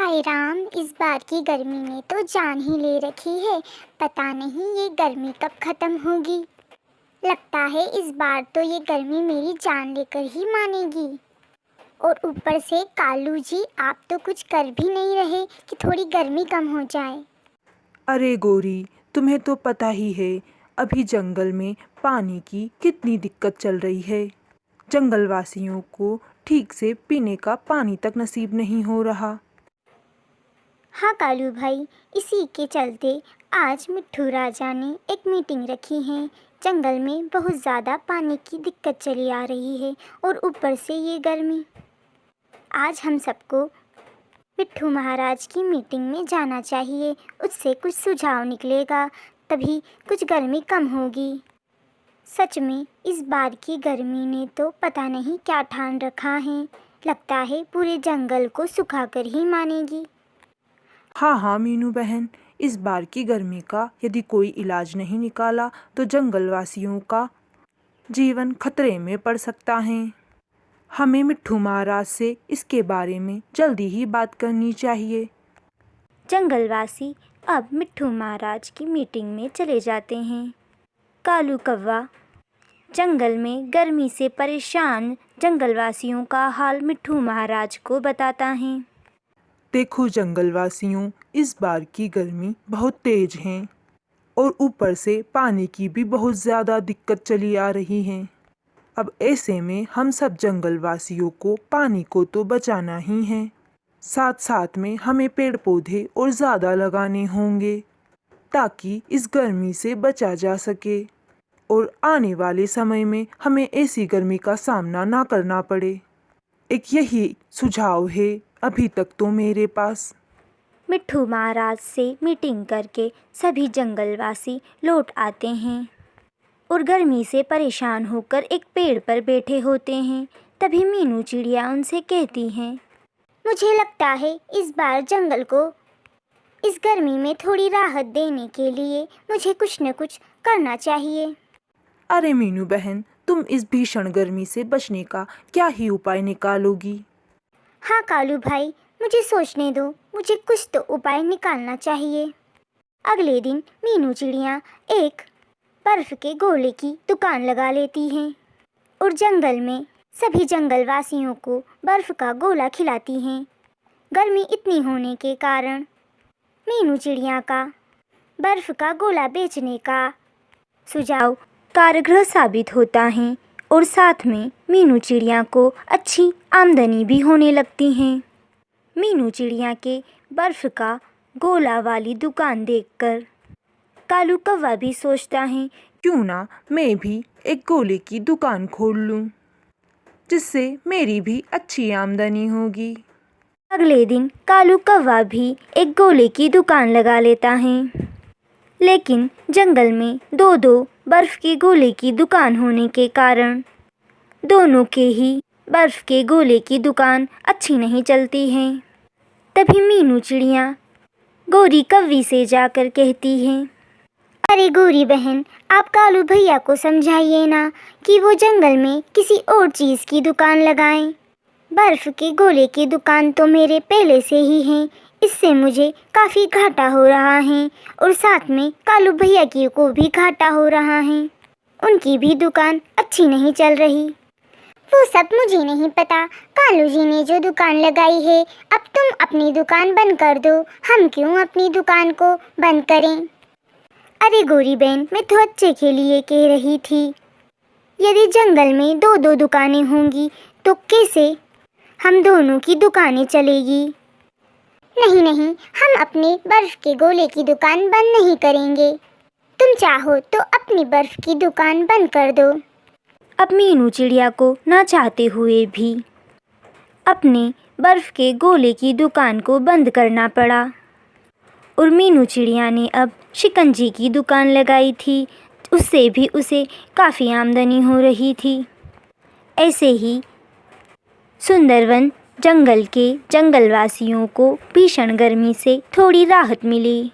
हाय राम, इस बार की गर्मी ने तो जान ही ले रखी है। पता नहीं ये गर्मी कब खत्म होगी। लगता है इस बार तो ये गर्मी मेरी जान लेकर ही मानेगी। और ऊपर से कालू जी, आप तो कुछ कर भी नहीं रहे कि थोड़ी गर्मी कम हो जाए। अरे गोरी, तुम्हें तो पता ही है अभी जंगल में पानी की कितनी दिक्कत चल रही है। जंगलवासियों को ठीक से पीने का पानी तक नसीब नहीं हो रहा। हाँ कालू भाई, इसी के चलते आज मिट्ठू राजा ने एक मीटिंग रखी है। जंगल में बहुत ज़्यादा पानी की दिक्कत चली आ रही है और ऊपर से ये गर्मी। आज हम सबको मिट्ठू महाराज की मीटिंग में जाना चाहिए, उससे कुछ सुझाव निकलेगा, तभी कुछ गर्मी कम होगी। सच में इस बार की गर्मी ने तो पता नहीं क्या ठान रखा है। लगता है पूरे जंगल को सुखाकर ही मानेगी। हाँ मीनू बहन, इस बार की गर्मी का यदि कोई इलाज नहीं निकाला तो जंगलवासियों का जीवन खतरे में पड़ सकता है। हमें मिट्ठू महाराज से इसके बारे में जल्दी ही बात करनी चाहिए। जंगलवासी अब मिट्ठू महाराज की मीटिंग में चले जाते हैं। कालू कौवा जंगल में गर्मी से परेशान जंगलवासियों का हाल मिट्ठू महाराज को बताता है। देखो जंगलवासियों, इस बार की गर्मी बहुत तेज है और ऊपर से पानी की भी बहुत ज़्यादा दिक्कत चली आ रही है। अब ऐसे में हम सब जंगलवासियों को पानी को तो बचाना ही है, साथ साथ में हमें पेड़ पौधे और ज़्यादा लगाने होंगे ताकि इस गर्मी से बचा जा सके और आने वाले समय में हमें ऐसी गर्मी का सामना ना करना पड़े। एक यही सुझाव है अभी तक तो मेरे पास। मिट्ठू महाराज से मीटिंग करके सभी जंगलवासी लौट आते हैं और गर्मी से परेशान होकर एक पेड़ पर बैठे होते हैं। तभी मीनू चिड़िया उनसे कहती हैं, मुझे लगता है इस बार जंगल को इस गर्मी में थोड़ी राहत देने के लिए मुझे कुछ न कुछ करना चाहिए। अरे मीनू बहन, तुम इस भीषण गर्मी से बचने का क्या ही उपाय निकालोगी? हाँ कालू भाई, मुझे सोचने दो, मुझे कुछ तो उपाय निकालना चाहिए। अगले दिन मीनू चिड़िया एक बर्फ़ के गोले की दुकान लगा लेती हैं और जंगल में सभी जंगलवासियों को बर्फ़ का गोला खिलाती हैं। गर्मी इतनी होने के कारण मीनू चिड़िया का बर्फ़ का गोला बेचने का सुझाव कारगर साबित होता है और साथ में मीनू चिड़िया को अच्छी आमदनी भी होने लगती है। मीनू चिड़िया के बर्फ़ का गोला वाली दुकान देखकर कालू कौवा भी सोचता है, क्यों ना मैं भी एक गोले की दुकान खोल लूं, जिससे मेरी भी अच्छी आमदनी होगी। अगले दिन कालू कौवा भी एक गोले की दुकान लगा लेता है। लेकिन जंगल में दो दो बर्फ़ के गोले की दुकान होने के कारण दोनों के ही बर्फ़ के गोले की दुकान अच्छी नहीं चलती है। तभी मीनू चिड़िया गोरी कौवी से जाकर कहती है, अरे गोरी बहन, आप कालू भैया को समझाइए ना कि वो जंगल में किसी और चीज़ की दुकान लगाएं। बर्फ़ के गोले की दुकान तो मेरे पहले से ही है, इससे मुझे काफ़ी घाटा हो रहा है और साथ में कालू भैया की को भी घाटा हो रहा है। उनकी भी दुकान अच्छी नहीं चल रही। वो सब मुझे नहीं पता। कालू जी ने जो दुकान लगाई है, अब तुम अपनी दुकान बंद कर दो। हम क्यों अपनी दुकान को बंद करें? अरे गोरी बहन, मैं तो अच्छे के लिए कह रही थी। यदि जंगल में दो दो दुकानें होंगी तो कैसे हम दोनों की दुकानें चलेगी? नहीं नहीं, हम अपने बर्फ़ के गोले की दुकान बंद नहीं करेंगे। तुम चाहो तो अपनी बर्फ़ की दुकान बंद कर दो। अब मीनू चिड़िया को ना चाहते हुए भी अपने बर्फ़ के गोले की दुकान को बंद करना पड़ा और मीनू चिड़िया ने अब शिकंजी की दुकान लगाई थी, उससे भी उसे काफ़ी आमदनी हो रही थी। ऐसे ही सुंदरवन जंगल के जंगलवासियों को भीषण गर्मी से थोड़ी राहत मिली।